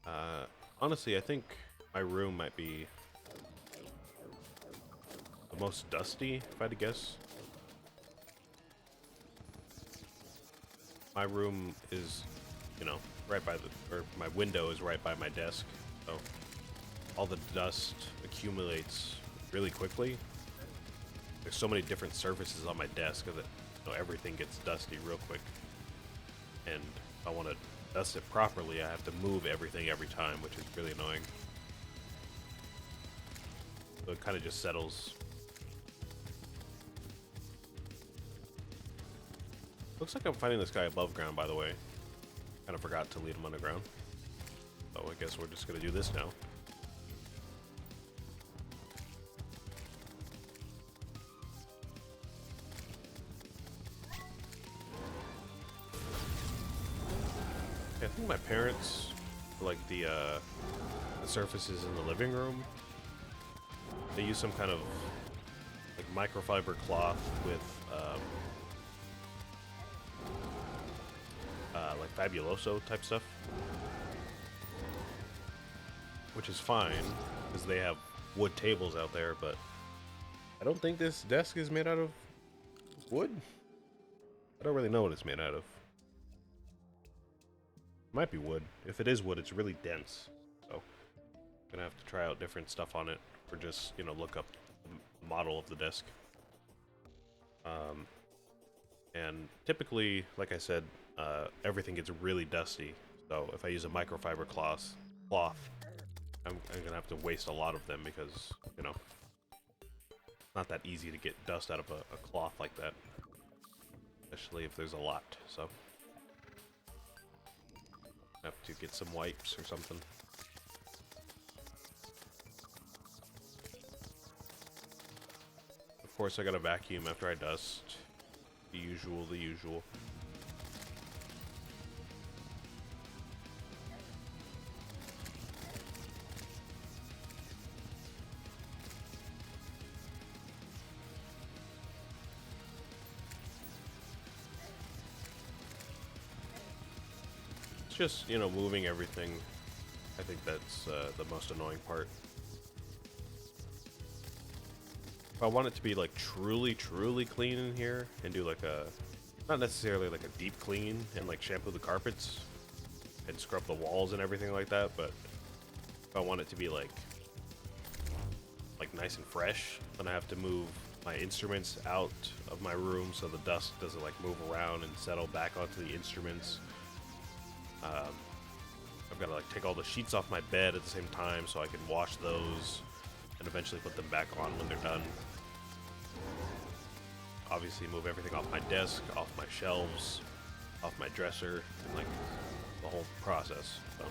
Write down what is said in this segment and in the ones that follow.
Uh, Honestly, I think my room might be the most dusty, if I had to guess. My room is, right by or my window is right by my desk, so all the dust accumulates really quickly. There's so many different surfaces on my desk that everything gets dusty real quick. And if I want to dust it properly, I have to move everything every time, which is really annoying. So it kind of just settles. Looks like I'm finding this guy above ground, by the way. Kind of forgot to lead him underground. So I guess we're just going to do this now. I think my parents like the surfaces in the living room. They use some kind of like microfiber cloth with like fabuloso type stuff, which is fine because they have wood tables out there. But I don't think this desk is made out of wood. I don't really know what it's made out of. Might be wood. If it is wood, it's really dense. So I'm gonna have to try out different stuff on it, or just look up the model of the desk. And typically, like I said, everything gets really dusty. So if I use a microfiber cloth, I'm gonna have to waste a lot of them because it's not that easy to get dust out of a cloth like that, especially if there's a lot. So have to get some wipes or something. Of course, I gotta vacuum after I dust. The usual, the usual. It's just, moving everything. I think that's the most annoying part. If I want it to be like truly, truly clean in here and do like not necessarily like a deep clean and like shampoo the carpets and scrub the walls and everything like that, but if I want it to be like nice and fresh, then I have to move my instruments out of my room so the dust doesn't like move around and settle back onto the instruments. I've got to like take all the sheets off my bed at the same time so I can wash those and eventually put them back on when they're done. Obviously move everything off my desk, off my shelves, off my dresser, and like the whole process. So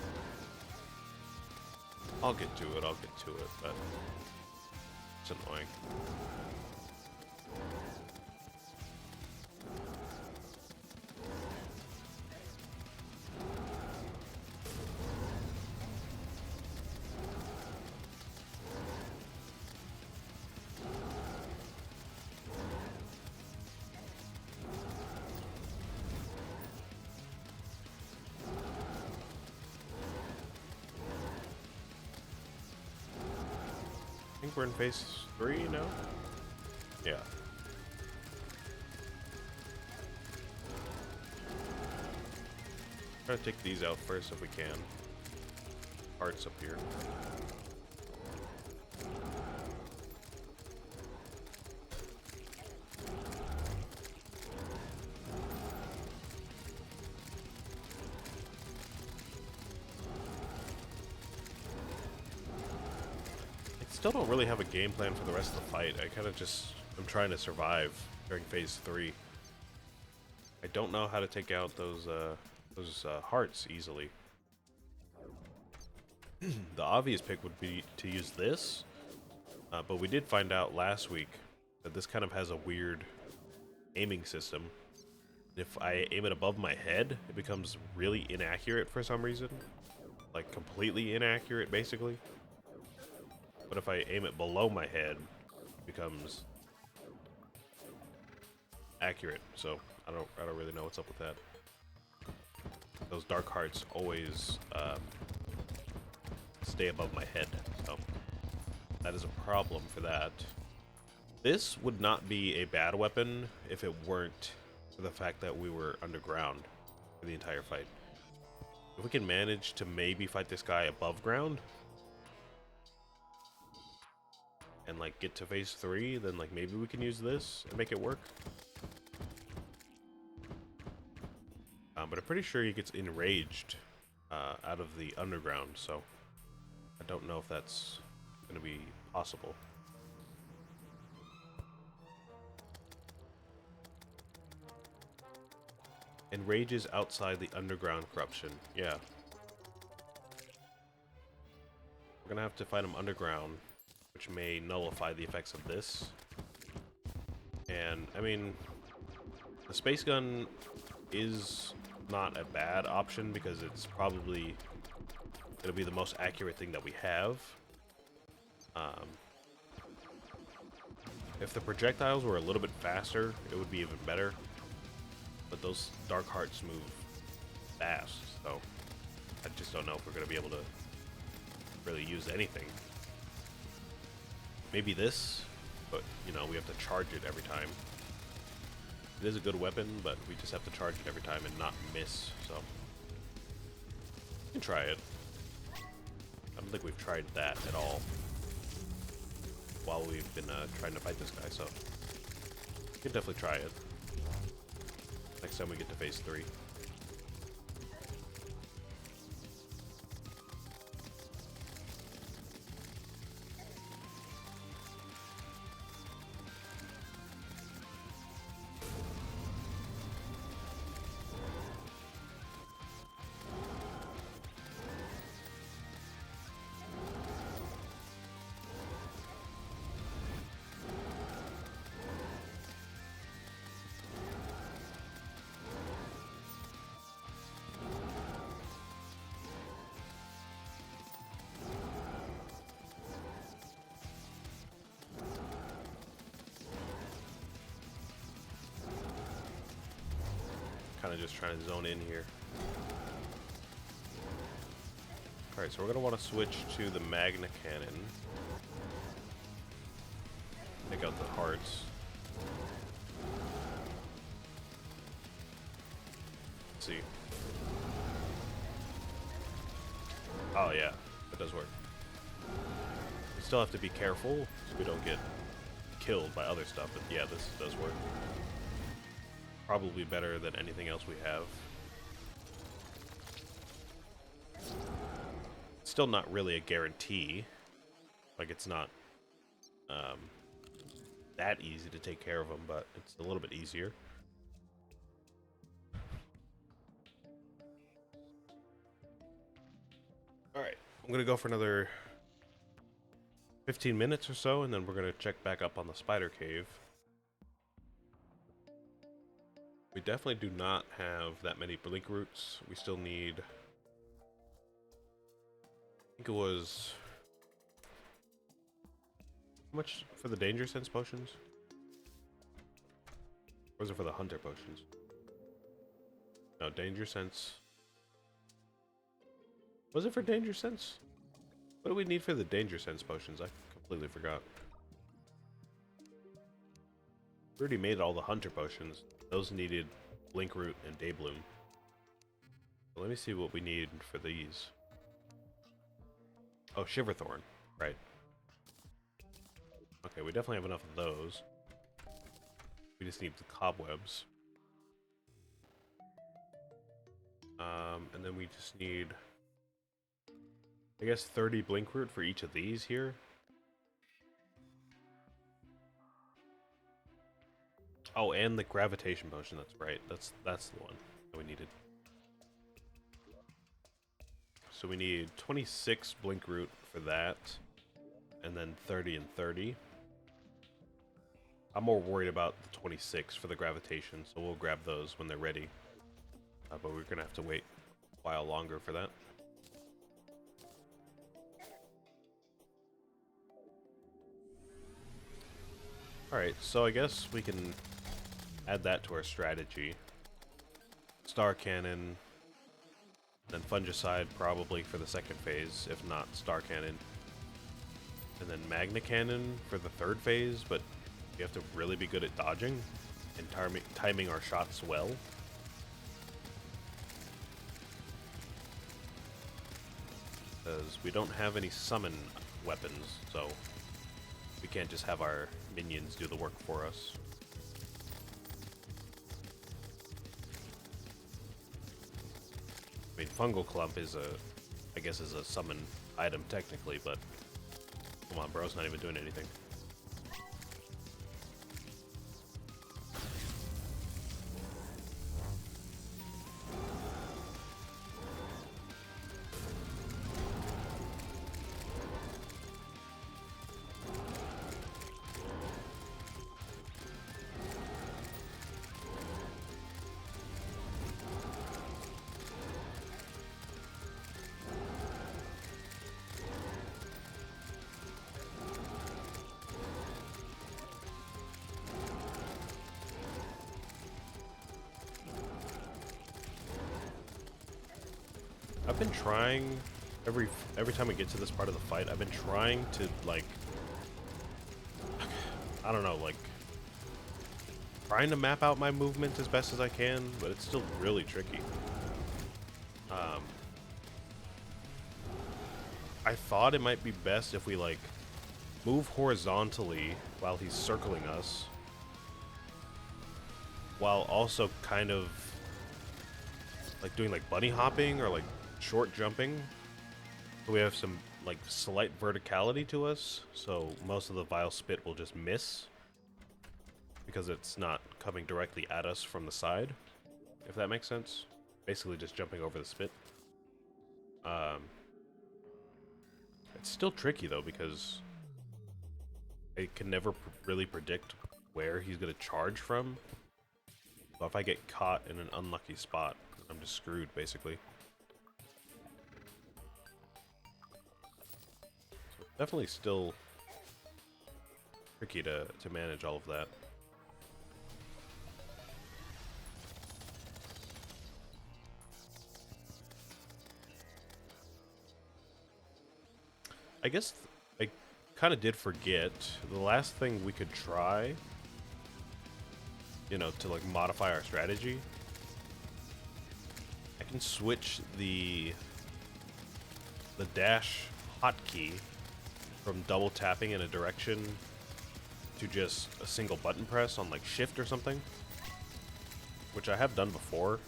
I'll get to it, but it's annoying. I think we're in phase 3 now? Yeah. Try to take these out first if we can. Parts up here. Still don't really have a game plan for the rest of the fight. I kind of just am trying to survive during phase 3. I don't know how to take out those hearts easily. The obvious pick would be to use this, but we did find out last week that this kind of has a weird aiming system. If I aim it above my head, it becomes really inaccurate for some reason. Like completely inaccurate, basically. But if I aim it below my head, it becomes accurate. So I don't really know what's up with that. Those dark hearts always stay above my head. So that is a problem for that. This would not be a bad weapon if it weren't for the fact that we were underground for the entire fight. If we can manage to maybe fight this guy above ground and like get to phase 3, then like maybe we can use this and make it work. But I'm pretty sure he gets enraged out of the underground, so I don't know if that's going to be possible. Enrages outside the underground corruption. Yeah. We're going to have to fight him underground, which may nullify the effects of this. And, I mean, the space gun is not a bad option because it's probably going to be the most accurate thing that we have. If the projectiles were a little bit faster, it would be even better. But those dark hearts move fast, so I just don't know if we're going to be able to really use anything. Maybe this, but you know, we have to charge it every time. It is a good weapon, but we just have to charge it every time and not miss, so we can try it. I don't think we've tried that at all while we've been trying to fight this guy, so we can definitely try it next time we get to phase 3. Kind of just trying to zone in here. Alright, so we're going to want to switch to the Magna Cannon. Take out the hearts. Let's see. Oh yeah, that does work. We still have to be careful so we don't get killed by other stuff, but yeah, this does work. Probably better than anything else we have. Still not really a guarantee. Like, it's not that easy to take care of them, but it's a little bit easier. Alright, I'm gonna go for another 15 minutes or so, and then we're gonna check back up on the spider cave. We definitely do not have that many blink roots. We still need, I think it was, how much for the danger sense potions? Or was it for the hunter potions? No, danger sense. Was it for danger sense? What do we need for the danger sense potions? I completely forgot. We already made all the hunter potions. Those needed blink root and day bloom. So let me see what we need for these. Oh, shiverthorn, right. Okay, we definitely have enough of those. We just need the cobwebs. And then we just need, I guess, 30 blink root for each of these here. Oh, and the gravitation potion, that's right. That's the one that we needed. So we need 26 blink root for that, and then 30 and 30. I'm more worried about the 26 for the gravitation, so we'll grab those when they're ready. But we're gonna have to wait a while longer for that. Alright, so I guess we can add that to our strategy. Star Cannon, Then Fungicide probably for the second phase, if not Star Cannon. And then Magna Cannon for the third phase, but you have to really be good at dodging and timing our shots well. Because we don't have any summon weapons, so we can't just have our minions do the work for us. I mean, Fungal Clump is I guess is a summon item technically, but come on, bro, it's not even doing anything. I've been trying every time we get to this part of the fight, I've been trying to like I don't know, like trying to map out my movement as best as I can, but it's still really tricky. I thought it might be best if we like move horizontally while he's circling us, while also kind of like doing like bunny hopping or like short jumping, so we have some like slight verticality to us, so most of the vile spit will just miss because it's not coming directly at us from the side, if that makes sense. Basically just jumping over the spit. It's still tricky though, because I can never really predict where he's going to charge from. So if I get caught in an unlucky spot, I'm just screwed basically. Definitely still tricky to manage all of that. I guess I kind of did forget the last thing we could try, you know, to like modify our strategy. I can switch the dash hotkey from double tapping in a direction to just a single button press on like shift or something, which I have done before,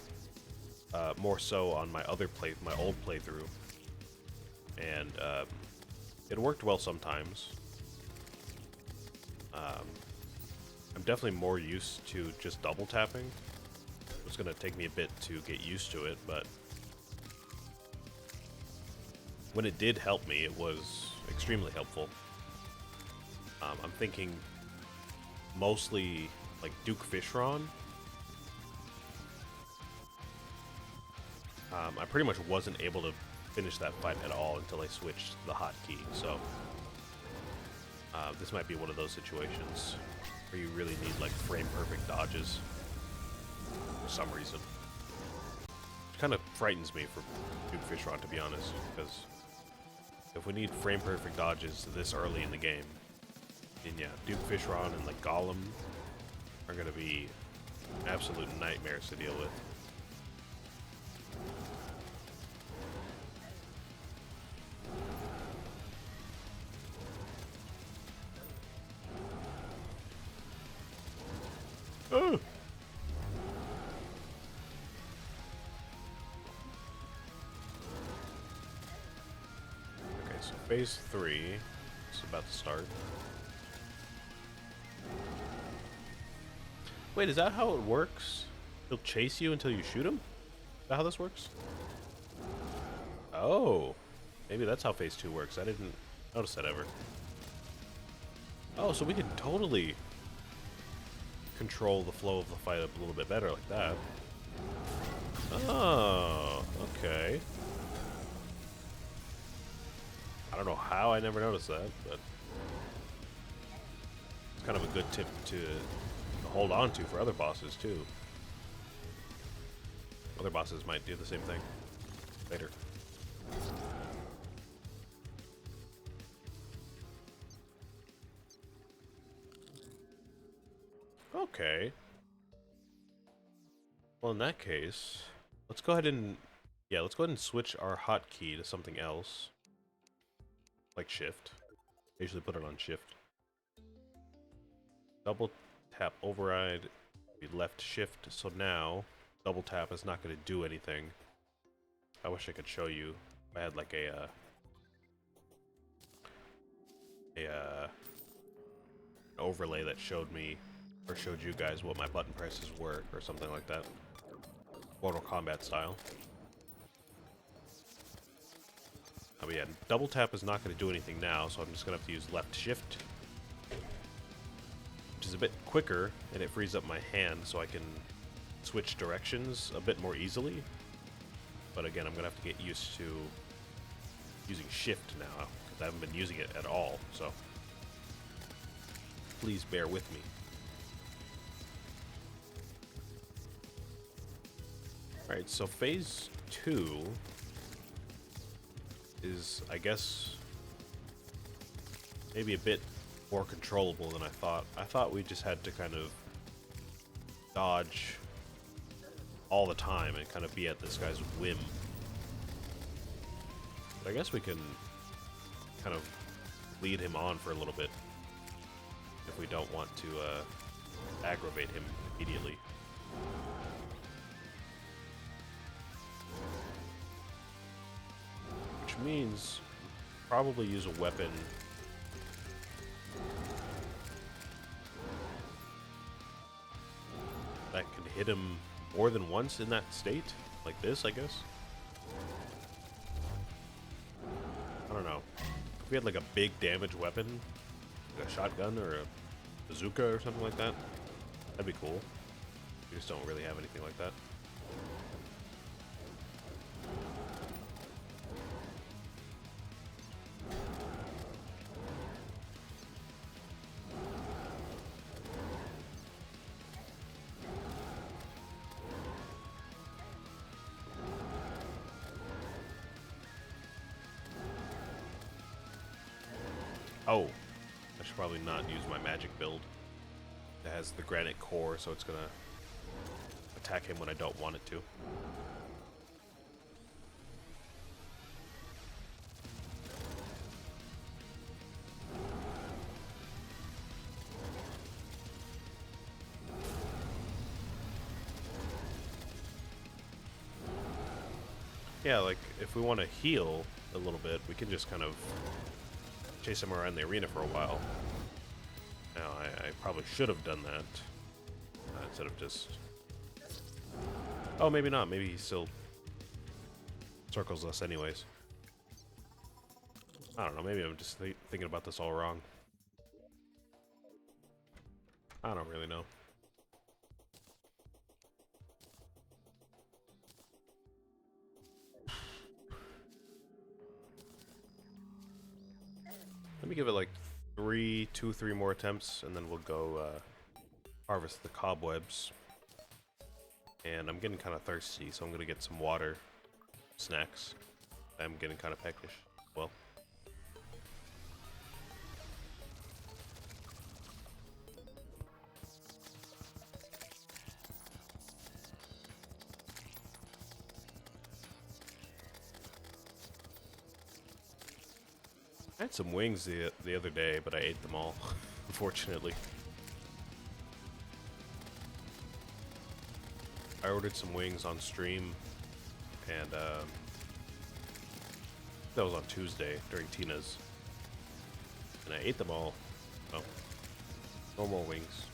more so on my old playthrough, and it worked well sometimes. I'm definitely more used to just double tapping. It's gonna take me a bit to get used to it, but when it did help me, it was extremely helpful. I'm thinking mostly like Duke Fishron. I pretty much wasn't able to finish that fight at all until I switched the hotkey, so this might be one of those situations where you really need like frame perfect dodges for some reason. Which kind of frightens me for Duke Fishron, to be honest, because if we need frame perfect dodges this early in the game, then yeah, Duke Fishron and like Golem are gonna be absolute nightmares to deal with. Oh! Okay, so phase 3 is about to start. Wait, is that how it works? He'll chase you until you shoot him? Is that how this works? Oh, maybe that's how phase 2 works. I didn't notice that ever. Oh, so we can totally control the flow of the fight up a little bit better like that. Oh, okay. I don't know how I never noticed that, but it's kind of a good tip to hold on to for other bosses too. Other bosses might do the same thing. Later. Okay. Well, in that case, let's go ahead and let's go ahead and switch our hotkey to something else, like shift. I usually put it on shift. Double tap override, be left shift. So now double tap is not going to do anything. I wish I could show you. I had like a overlay that showed me or showed you guys what my button presses were or something like that. Mortal Kombat style. Oh yeah, double tap is not going to do anything now, so I'm just going to have to use left shift, which is a bit quicker, and it frees up my hand so I can switch directions a bit more easily. But again, I'm going to have to get used to using shift now, because I haven't been using it at all, so please bear with me. Alright, so phase 2 is, I guess, maybe a bit more controllable than I thought. I thought we just had to kind of dodge all the time and kind of be at this guy's whim. But I guess we can kind of lead him on for a little bit if we don't want to aggravate him immediately. Which means probably use a weapon that can hit him more than once in that state, like this, I guess. I don't know. If we had like a big damage weapon, like a shotgun or a bazooka or something like that, that'd be cool. We just don't really have anything like that. Oh, I should probably not use my magic build. It has the granite core, so it's gonna attack him when I don't want it to. Yeah, like, if we want to heal a little bit, we can just kind of chase him around the arena for a while. Now, I probably should have done that instead of just... Oh, maybe not. Maybe he still circles us anyways. I don't know. Maybe I'm just thinking about this all wrong. I don't really know. Let me give it like two, three more attempts, and then we'll go harvest the cobwebs. And I'm getting kind of thirsty, so I'm gonna get some water, snacks. I'm getting kind of peckish. Well. I had some wings the other day, but I ate them all, unfortunately. I ordered some wings on stream, and that was on Tuesday during Tina's, and I ate them all. Oh, no more wings.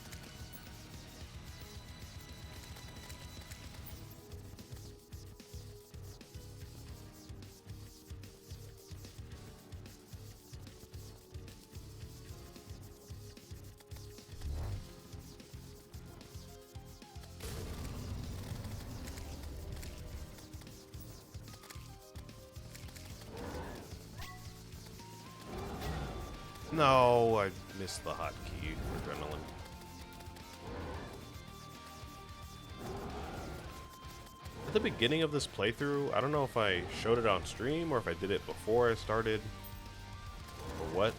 No, I missed the hotkey for adrenaline. the beginning of this playthrough, I don't know if I showed it on stream or if I did it before I started or what,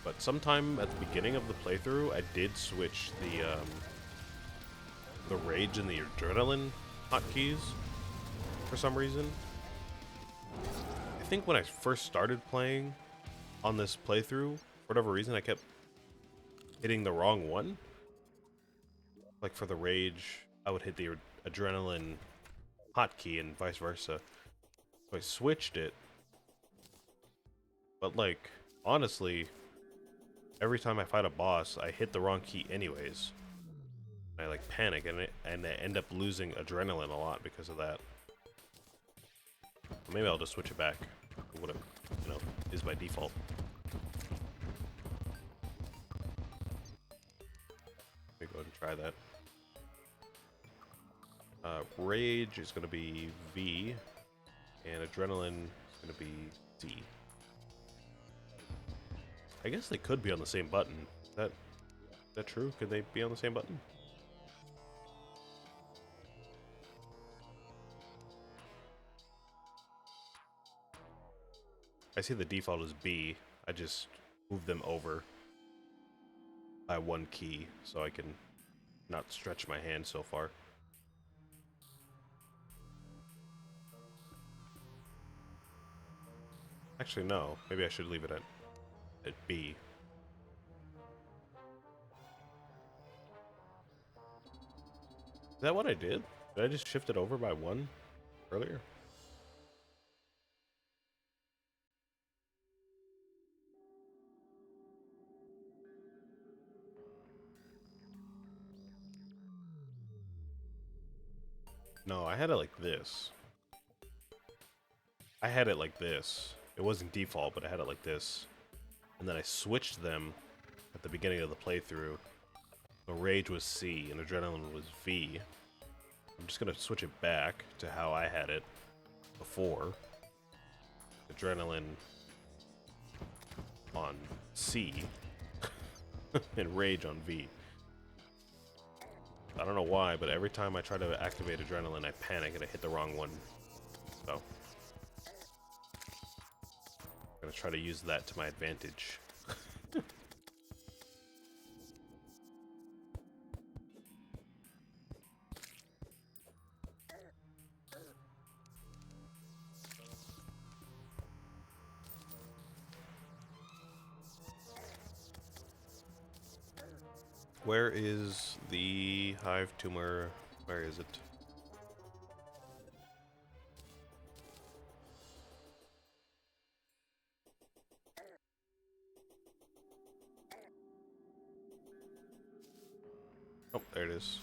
but sometime at the beginning of the playthrough, I did switch the rage and the adrenaline hotkeys for some reason. I think when I first started playing on this playthrough, for whatever reason, I kept hitting the wrong one. Like for the rage, I would hit the adrenaline hotkey and vice versa. So I switched it. But like, honestly, every time I fight a boss, I hit the wrong key anyways. I like panic and I end up losing adrenaline a lot because of that. Maybe I'll just switch it back to what it, is by default. Let me go ahead and try that. Rage is going to be V, and adrenaline is going to be C. I guess they could be on the same button. Is that true? Could they be on the same button? I see the default is B. I just moved them over by one key so I can not stretch my hand so far. Actually, no. Maybe I should leave it at B. Is that what I did? Did I just shift it over by one earlier? No, I had it like this. I had it like this. It wasn't default, but I had it like this. And then I switched them at the beginning of the playthrough. The rage was C and adrenaline was V. I'm just gonna switch it back to how I had it before. Adrenaline on C and rage on V. I don't know why, but every time I try to activate adrenaline, I panic and I hit the wrong one. So I'm gonna try to use that to my advantage. Where is the hive tumor? Where is it? Oh, there it is.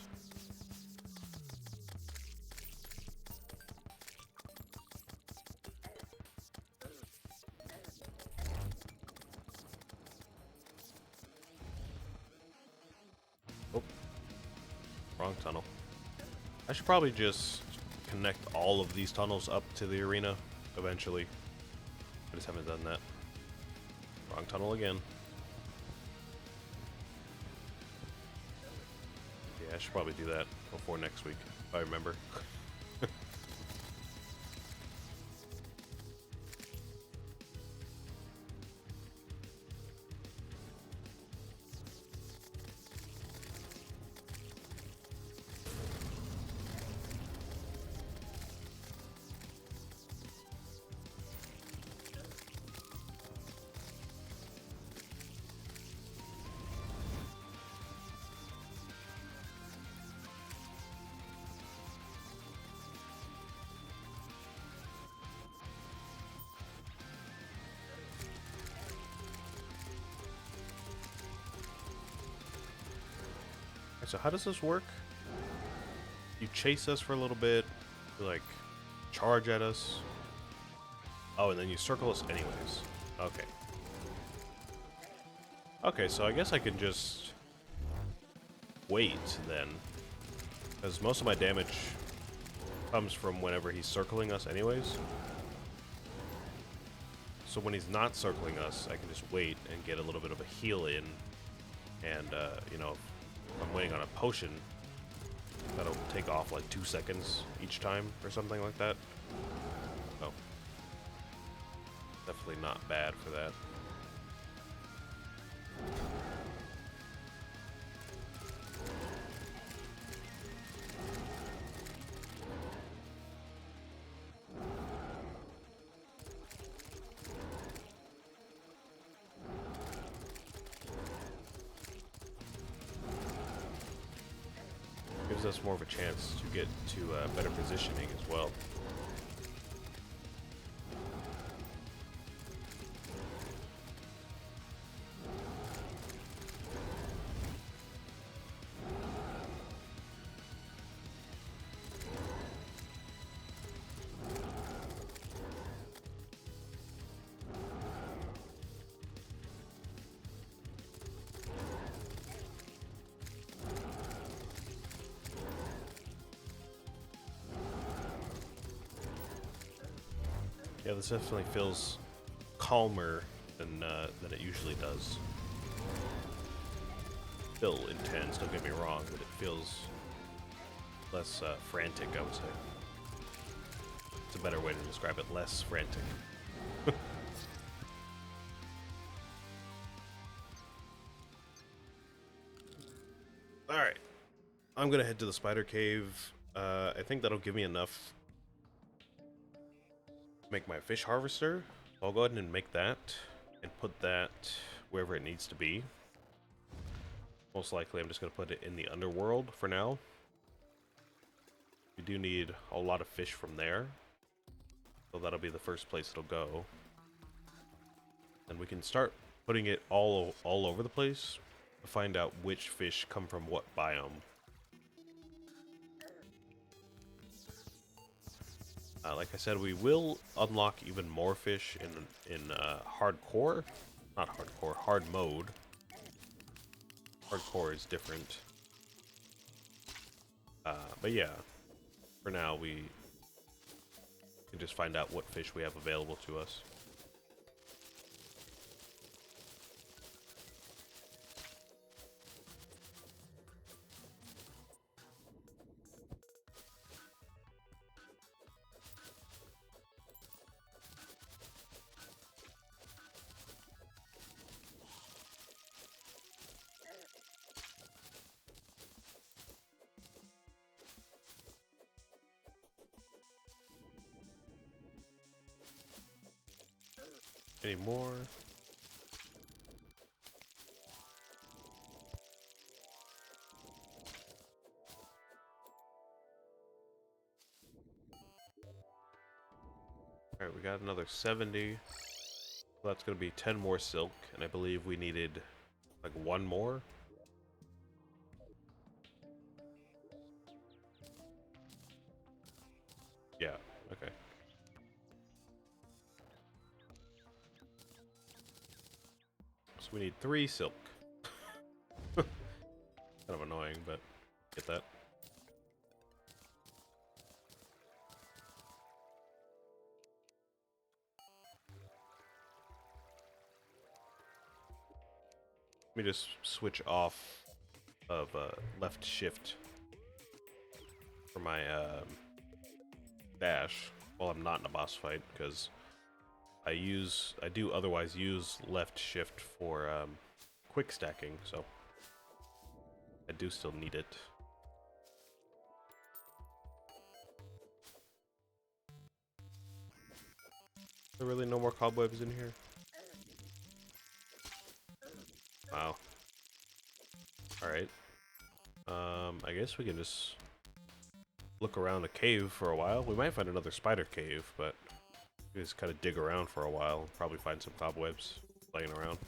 Oh, wrong tunnel. I should probably just connect all of these tunnels up to the arena eventually. I just haven't done that. Wrong tunnel again. Yeah, I should probably do that before next week, if I remember. So how does this work? You chase us for a little bit, you like charge at us. Oh, and then you circle us anyways. Okay. Okay, so I guess I can just wait then, because most of my damage comes from whenever he's circling us anyways. So when he's not circling us, I can just wait and get a little bit of a heal in, and you know, if I'm waiting on a potion That'll take off like 2 seconds each time or something like that. So definitely not bad for that. Gives us more of a chance to get to better positioning as well. Yeah, this definitely feels calmer than it usually does. Still intense, don't get me wrong, but it feels less frantic, I would say. It's a better way to describe it, less frantic. Alright, I'm gonna head to the spider cave. I think that'll give me enough make my fish harvester. I'll go ahead and make that and put that wherever it needs to be. Most likely I'm just going to put it in the underworld for now. We do need a lot of fish from there, so that'll be the first place it'll go. And we can start putting it all over the place to find out which fish come from what biome. Like I said, we will unlock even more fish in hardcore, not hardcore, hard mode. Hardcore is different, but yeah, for now we can just find out what fish we have available to us. Any more? Alright, we got another 70. So that's going to be 10 more silk, and I believe we needed like one more. Yeah, okay. So we need 3 silk. Kind of annoying, but get that. Let me just switch off of left shift for my dash while I'm not in a boss fight, because I do otherwise use left shift for quick stacking, so I do still need it. Are there really no more cobwebs in here? Wow. Alright. I guess we can just look around the cave for a while. We might find another spider cave, but we just kind of dig around for a while and probably find some cobwebs laying around.